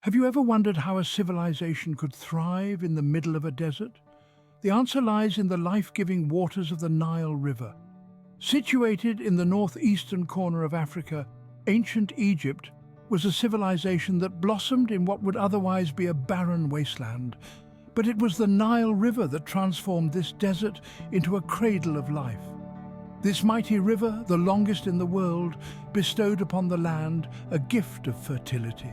Have you ever wondered how a civilization could thrive in the middle of a desert? The answer lies in the life-giving waters of the Nile River. Situated in the northeastern corner of Africa, ancient Egypt was a civilization that blossomed in what would otherwise be a barren wasteland. But it was the Nile River that transformed this desert into a cradle of life. This mighty river, the longest in the world, bestowed upon the land a gift of fertility.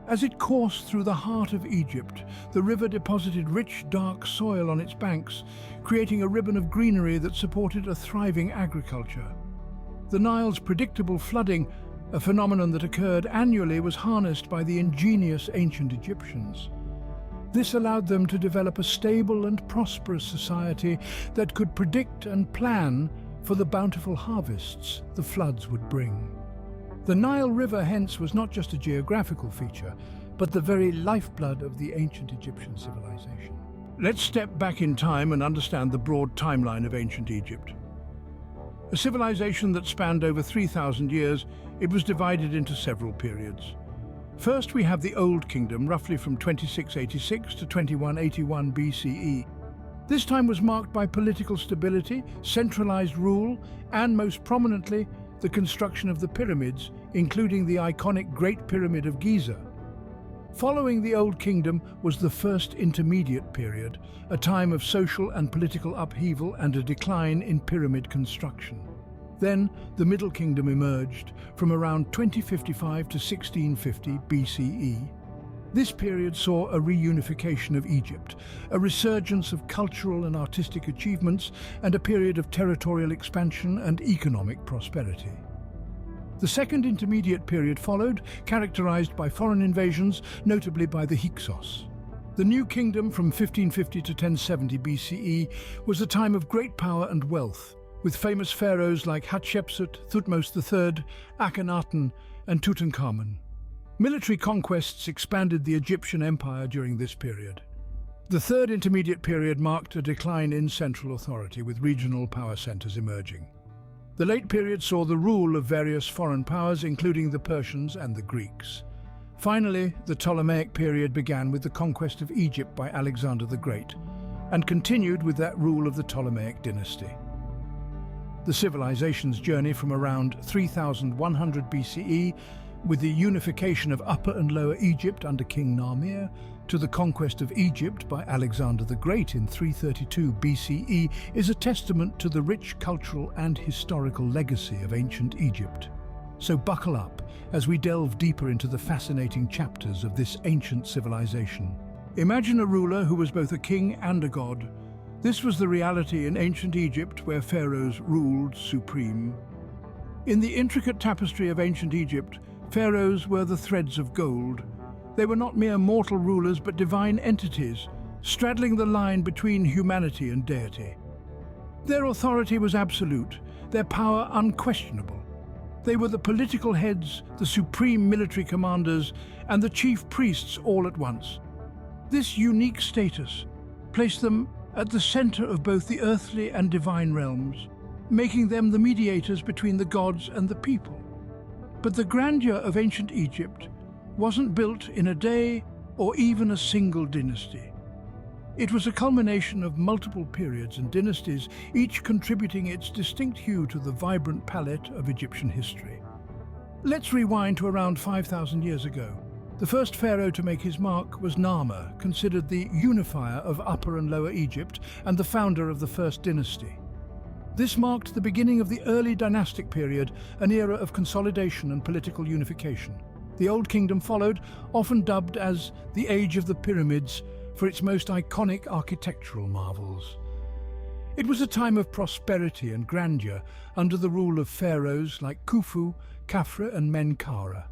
As it coursed through the heart of Egypt, the river deposited rich, dark soil on its banks, creating a ribbon of greenery that supported a thriving agriculture. The Nile's predictable flooding, a phenomenon that occurred annually, was harnessed by the ingenious ancient Egyptians. This allowed them to develop a stable and prosperous society that could predict and plan for the bountiful harvests the floods would bring. The Nile River, hence, was not just a geographical feature, but the very lifeblood of the ancient Egyptian civilization. Let's step back in time and understand the broad timeline of ancient Egypt. A civilization that spanned over 3,000 years, it was divided into several periods. First, we have the Old Kingdom, roughly from 2686 to 2181 BCE. This time was marked by political stability, centralized rule, and most prominently, the construction of the pyramids, including the iconic Great Pyramid of Giza. Following the Old Kingdom was the First Intermediate Period, a time of social and political upheaval and a decline in pyramid construction. Then, the Middle Kingdom emerged from around 2055 to 1650 BCE. This period saw a reunification of Egypt, a resurgence of cultural and artistic achievements, and a period of territorial expansion and economic prosperity. The Second Intermediate Period followed, characterized by foreign invasions, notably by the Hyksos. The New Kingdom from 1550 to 1070 BCE was a time of great power and wealth, with famous pharaohs like Hatshepsut, Thutmose III, Akhenaten, and Tutankhamun. Military conquests expanded the Egyptian empire during this period. The Third Intermediate Period marked a decline in central authority, with regional power centers emerging. The late period saw the rule of various foreign powers, including the Persians and the Greeks. Finally, the Ptolemaic period began with the conquest of Egypt by Alexander the Great, and continued with that rule of the Ptolemaic dynasty. The civilization's journey from around 3100 BCE, with the unification of Upper and Lower Egypt under King Narmer, to the conquest of Egypt by Alexander the Great in 332 BCE, is a testament to the rich cultural and historical legacy of ancient Egypt. So buckle up as we delve deeper into the fascinating chapters of this ancient civilization. Imagine a ruler who was both a king and a god. This was the reality in ancient Egypt, where pharaohs ruled supreme. In the intricate tapestry of ancient Egypt, pharaohs were the threads of gold. They were not mere mortal rulers, but divine entities, straddling the line between humanity and deity. Their authority was absolute, their power unquestionable. They were the political heads, the supreme military commanders, and the chief priests all at once. This unique status placed them at the center of both the earthly and divine realms, making them the mediators between the gods and the people. But the grandeur of ancient Egypt wasn't built in a day or even a single dynasty. It was a culmination of multiple periods and dynasties, each contributing its distinct hue to the vibrant palette of Egyptian history. Let's rewind to around 5,000 years ago. The first pharaoh to make his mark was Narmer, considered the unifier of Upper and Lower Egypt and the founder of the First Dynasty. This marked the beginning of the early dynastic period, an era of consolidation and political unification. The Old Kingdom followed, often dubbed as the Age of the Pyramids, for its most iconic architectural marvels. It was a time of prosperity and grandeur under the rule of pharaohs like Khufu, Khafre, and Menkaure.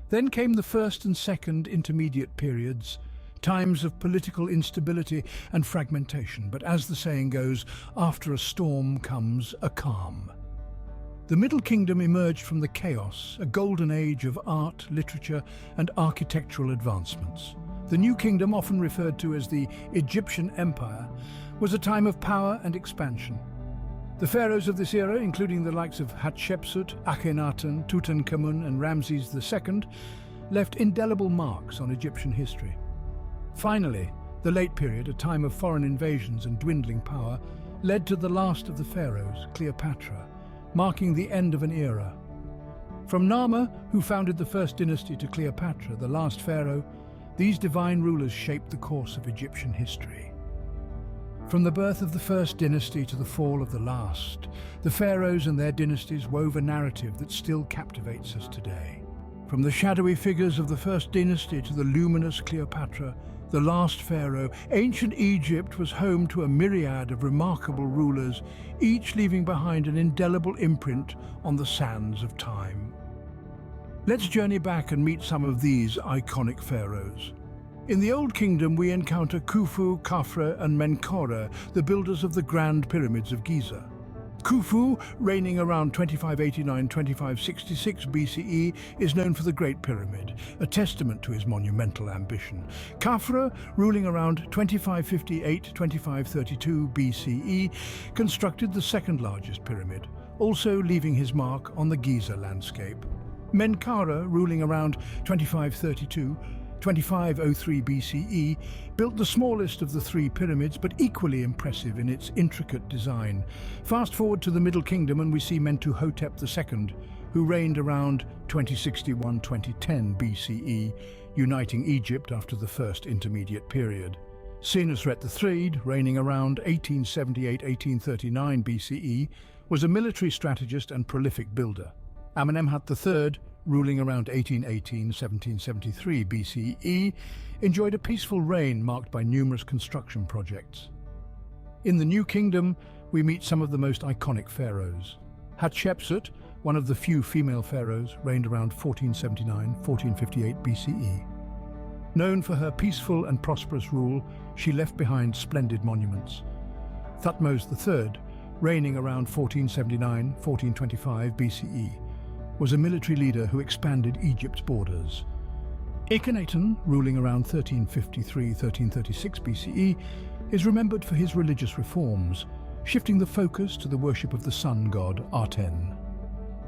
Then came the First and Second Intermediate Periods, times of political instability and fragmentation, but as the saying goes, after a storm comes a calm. The Middle Kingdom emerged from the chaos, a golden age of art, literature, and architectural advancements. The New Kingdom, often referred to as the Egyptian Empire, was a time of power and expansion. The pharaohs of this era, including the likes of Hatshepsut, Akhenaten, Tutankhamun, and Ramses II, left indelible marks on Egyptian history. Finally, the late period, a time of foreign invasions and dwindling power, led to the last of the pharaohs, Cleopatra, marking the end of an era. From Narmer, who founded the first dynasty, to Cleopatra, the last pharaoh, these divine rulers shaped the course of Egyptian history. From the birth of the first dynasty to the fall of the last, the pharaohs and their dynasties wove a narrative that still captivates us today. From the shadowy figures of the first dynasty to the luminous Cleopatra, the last pharaoh, ancient Egypt was home to a myriad of remarkable rulers, each leaving behind an indelible imprint on the sands of time. Let's journey back and meet some of these iconic pharaohs. In the Old Kingdom, we encounter Khufu, Khafre, and Menkaure, the builders of the Grand Pyramids of Giza. Khufu, reigning around 2589–2566 BCE, is known for the Great Pyramid, a testament to his monumental ambition. Khafre, ruling around 2558–2532 BCE, constructed the second largest pyramid, also leaving his mark on the Giza landscape. Menkaure, ruling around 2503 BCE, built the smallest of the three pyramids, but equally impressive in its intricate design. Fast forward to the Middle Kingdom and we see Mentuhotep II, who reigned around 2061–2010 BCE, uniting Egypt after the First Intermediate Period. Senusret III, reigning around 1878–1839 BCE, was a military strategist and prolific builder. Amenemhat III, ruling around 1818–1773 BCE, enjoyed a peaceful reign marked by numerous construction projects. In the New Kingdom, we meet some of the most iconic pharaohs. Hatshepsut, one of the few female pharaohs, reigned around 1479–1458 BCE. Known for her peaceful and prosperous rule, she left behind splendid monuments. Thutmose III, reigning around 1479–1425 BCE, was a military leader who expanded Egypt's borders. Akhenaten, ruling around 1353–1336 BCE, is remembered for his religious reforms, shifting the focus to the worship of the sun god Aten.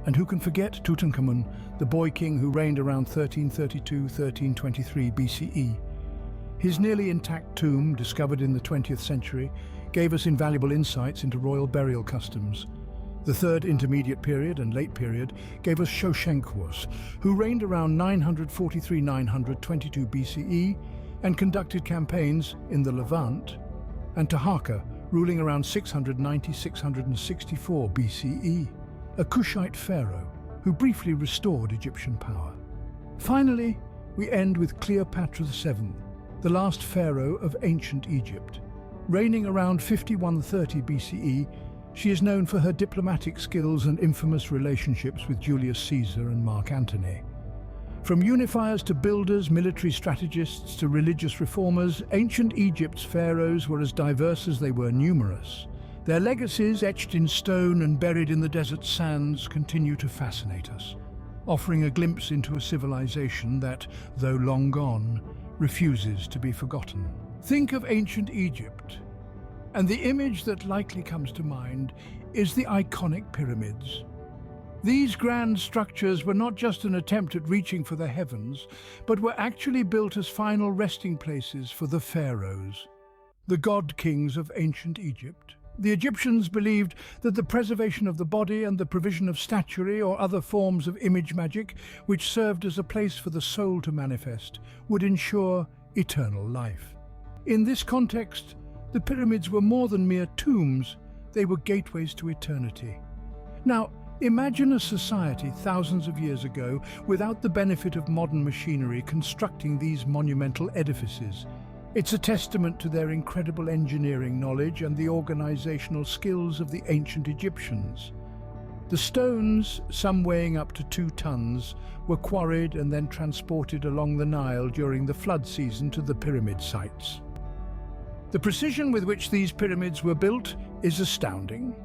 And who can forget Tutankhamun, the boy king who reigned around 1332–1323 BCE. His nearly intact tomb, discovered in the 20th century, gave us invaluable insights into royal burial customs. The Third Intermediate Period and Late Period gave us Shoshenqus, who reigned around 943–922 BCE and conducted campaigns in the Levant, and Taharqa, ruling around 690–664 BCE, a Kushite pharaoh who briefly restored Egyptian power. Finally, we end with Cleopatra VII, the last pharaoh of ancient Egypt. Reigning around 5130 BCE, she is known for her diplomatic skills and infamous relationships with Julius Caesar and Mark Antony. From unifiers to builders, military strategists to religious reformers, ancient Egypt's pharaohs were as diverse as they were numerous. Their legacies, etched in stone and buried in the desert sands, continue to fascinate us, offering a glimpse into a civilization that, though long gone, refuses to be forgotten. Think of ancient Egypt, and the image that likely comes to mind is the iconic pyramids. These grand structures were not just an attempt at reaching for the heavens, but were actually built as final resting places for the pharaohs, the god-kings of ancient Egypt. The Egyptians believed that the preservation of the body and the provision of statuary or other forms of image magic, which served as a place for the soul to manifest, would ensure eternal life. In this context, the pyramids were more than mere tombs, they were gateways to eternity. Now, imagine a society thousands of years ago without the benefit of modern machinery constructing these monumental edifices. It's a testament to their incredible engineering knowledge and the organizational skills of the ancient Egyptians. The stones, some weighing up to 2 tons, were quarried and then transported along the Nile during the flood season to the pyramid sites. The precision with which these pyramids were built is astounding.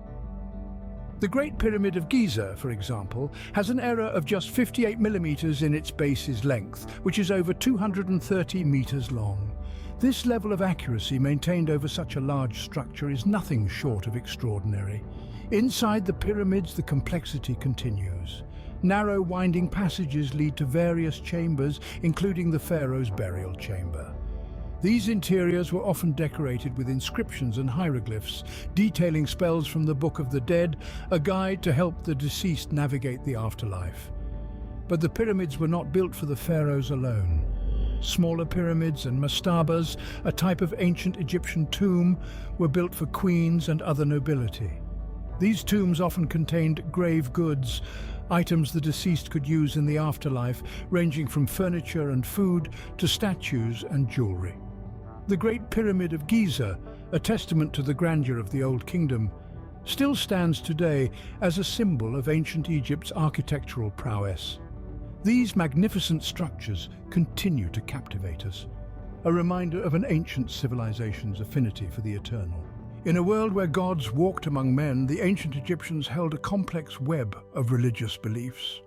The Great Pyramid of Giza, for example, has an error of just 58 millimeters in its base's length, which is over 230 meters long. This level of accuracy maintained over such a large structure is nothing short of extraordinary. Inside the pyramids, the complexity continues. Narrow, winding passages lead to various chambers, including the pharaoh's burial chamber. These interiors were often decorated with inscriptions and hieroglyphs, detailing spells from the Book of the Dead, a guide to help the deceased navigate the afterlife. But the pyramids were not built for the pharaohs alone. Smaller pyramids and mastabas, a type of ancient Egyptian tomb, were built for queens and other nobility. These tombs often contained grave goods, items the deceased could use in the afterlife, ranging from furniture and food to statues and jewelry. The Great Pyramid of Giza, a testament to the grandeur of the Old Kingdom, still stands today as a symbol of ancient Egypt's architectural prowess. These magnificent structures continue to captivate us, a reminder of an ancient civilization's affinity for the eternal. In a world where gods walked among men, the ancient Egyptians held a complex web of religious beliefs.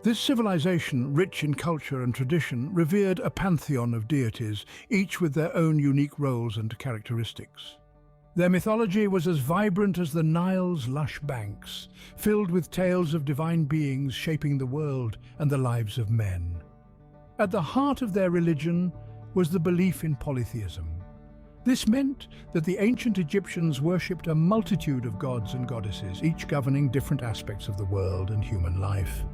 This civilization, rich in culture and tradition, revered a pantheon of deities, each with their own unique roles and characteristics. Their mythology was as vibrant as the Nile's lush banks, filled with tales of divine beings shaping the world and the lives of men. At the heart of their religion was the belief in polytheism. This meant that the ancient Egyptians worshipped a multitude of gods and goddesses, each governing different aspects of the world and human life.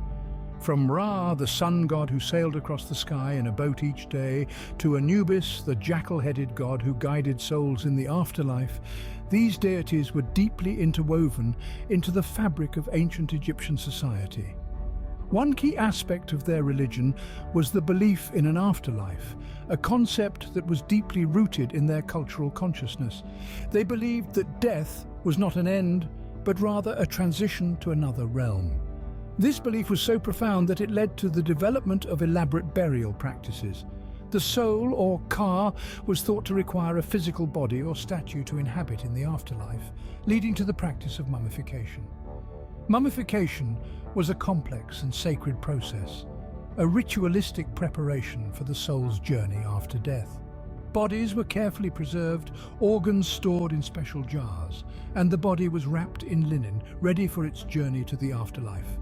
From Ra, the sun god who sailed across the sky in a boat each day, to Anubis, the jackal-headed god who guided souls in the afterlife, these deities were deeply interwoven into the fabric of ancient Egyptian society. One key aspect of their religion was the belief in an afterlife, a concept that was deeply rooted in their cultural consciousness. They believed that death was not an end, but rather a transition to another realm. This belief was so profound that it led to the development of elaborate burial practices. The soul, or ka, was thought to require a physical body or statue to inhabit in the afterlife, leading to the practice of mummification. Mummification was a complex and sacred process, a ritualistic preparation for the soul's journey after death. Bodies were carefully preserved, organs stored in special jars, and the body was wrapped in linen, ready for its journey to the afterlife.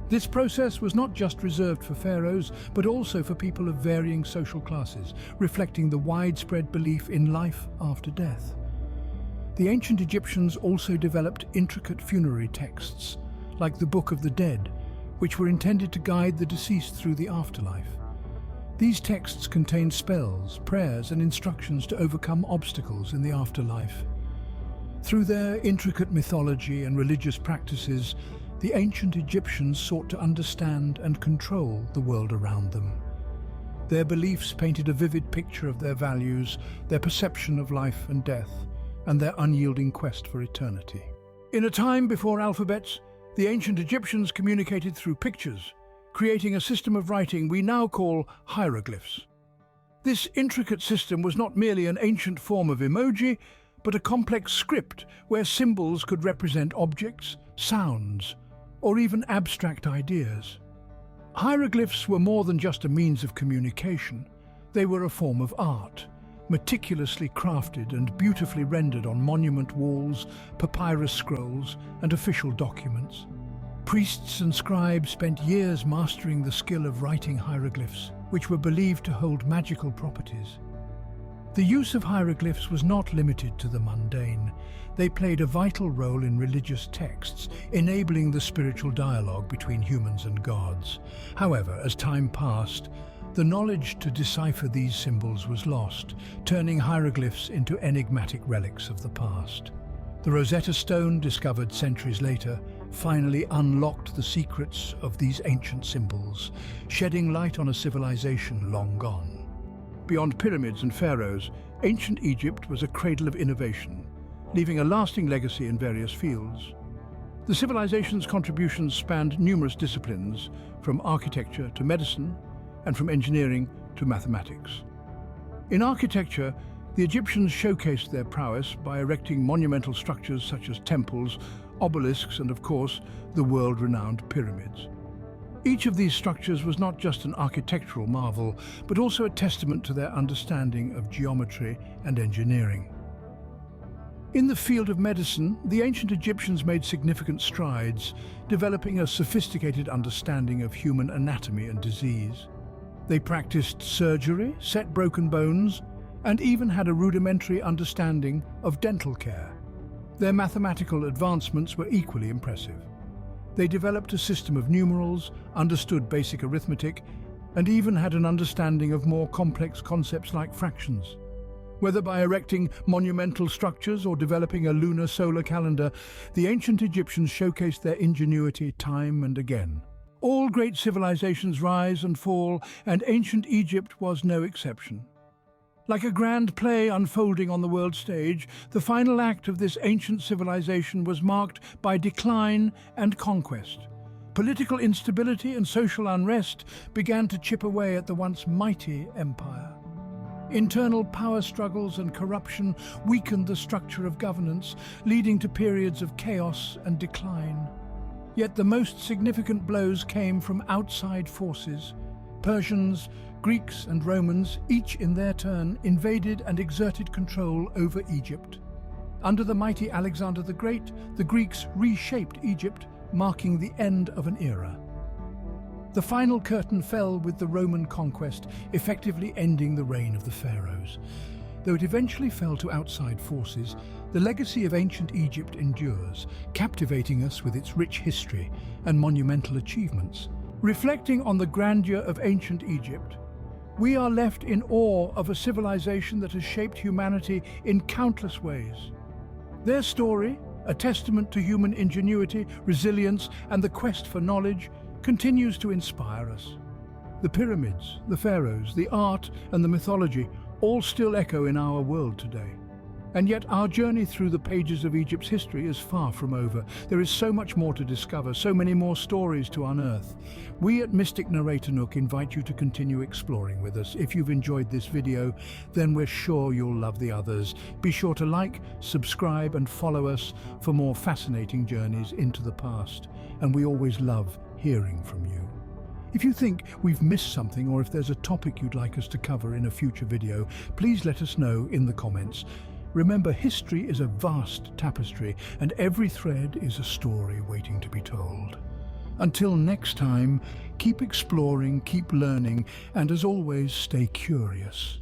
This process was not just reserved for pharaohs, but also for people of varying social classes, reflecting the widespread belief in life after death. The ancient Egyptians also developed intricate funerary texts, like the Book of the Dead, which were intended to guide the deceased through the afterlife. These texts contained spells, prayers, and instructions to overcome obstacles in the afterlife. Through their intricate mythology and religious practices, the ancient Egyptians sought to understand and control the world around them. Their beliefs painted a vivid picture of their values, their perception of life and death, and their unyielding quest for eternity. In a time before alphabets, the ancient Egyptians communicated through pictures, creating a system of writing we now call hieroglyphs. This intricate system was not merely an ancient form of emoji, but a complex script where symbols could represent objects, sounds, or even abstract ideas. Hieroglyphs were more than just a means of communication. They were a form of art, meticulously crafted and beautifully rendered on monument walls, papyrus scrolls, and official documents. Priests and scribes spent years mastering the skill of writing hieroglyphs, which were believed to hold magical properties. The use of hieroglyphs was not limited to the mundane. They played a vital role in religious texts, enabling the spiritual dialogue between humans and gods. However, as time passed, the knowledge to decipher these symbols was lost, turning hieroglyphs into enigmatic relics of the past. The Rosetta Stone, discovered centuries later, finally unlocked the secrets of these ancient symbols, shedding light on a civilization long gone. Beyond pyramids and pharaohs, ancient Egypt was a cradle of innovation, leaving a lasting legacy in various fields. The civilization's contributions spanned numerous disciplines, from architecture to medicine, and from engineering to mathematics. In architecture, the Egyptians showcased their prowess by erecting monumental structures such as temples, obelisks, and of course, the world-renowned pyramids. Each of these structures was not just an architectural marvel, but also a testament to their understanding of geometry and engineering. In the field of medicine, the ancient Egyptians made significant strides, developing a sophisticated understanding of human anatomy and disease. They practiced surgery, set broken bones, and even had a rudimentary understanding of dental care. Their mathematical advancements were equally impressive. They developed a system of numerals, understood basic arithmetic, and even had an understanding of more complex concepts like fractions. Whether by erecting monumental structures or developing a lunar solar calendar, the ancient Egyptians showcased their ingenuity time and again. All great civilizations rise and fall, and ancient Egypt was no exception. Like a grand play unfolding on the world stage, the final act of this ancient civilization was marked by decline and conquest. Political instability and social unrest began to chip away at the once mighty empire. Internal power struggles and corruption weakened the structure of governance, leading to periods of chaos and decline. Yet the most significant blows came from outside forces. Persians, Greeks and Romans, each in their turn, invaded and exerted control over Egypt. Under the mighty Alexander the Great, the Greeks reshaped Egypt, marking the end of an era. The final curtain fell with the Roman conquest, effectively ending the reign of the pharaohs. Though it eventually fell to outside forces, the legacy of ancient Egypt endures, captivating us with its rich history and monumental achievements. Reflecting on the grandeur of ancient Egypt, we are left in awe of a civilization that has shaped humanity in countless ways. Their story, a testament to human ingenuity, resilience, and the quest for knowledge, continues to inspire us. The pyramids, the pharaohs, the art, and the mythology all still echo in our world today. And yet our journey through the pages of Egypt's history is far from over. There is so much more to discover, so many more stories to unearth. We at Mystic Narrator Nook invite you to continue exploring with us. If you've enjoyed this video, then we're sure you'll love the others. Be sure to like, subscribe, and follow us for more fascinating journeys into the past. And we always love hearing from you. If you think we've missed something, or if there's a topic you'd like us to cover in a future video, please let us know in the comments. Remember, history is a vast tapestry, and every thread is a story waiting to be told. Until next time, keep exploring, keep learning, and as always, stay curious.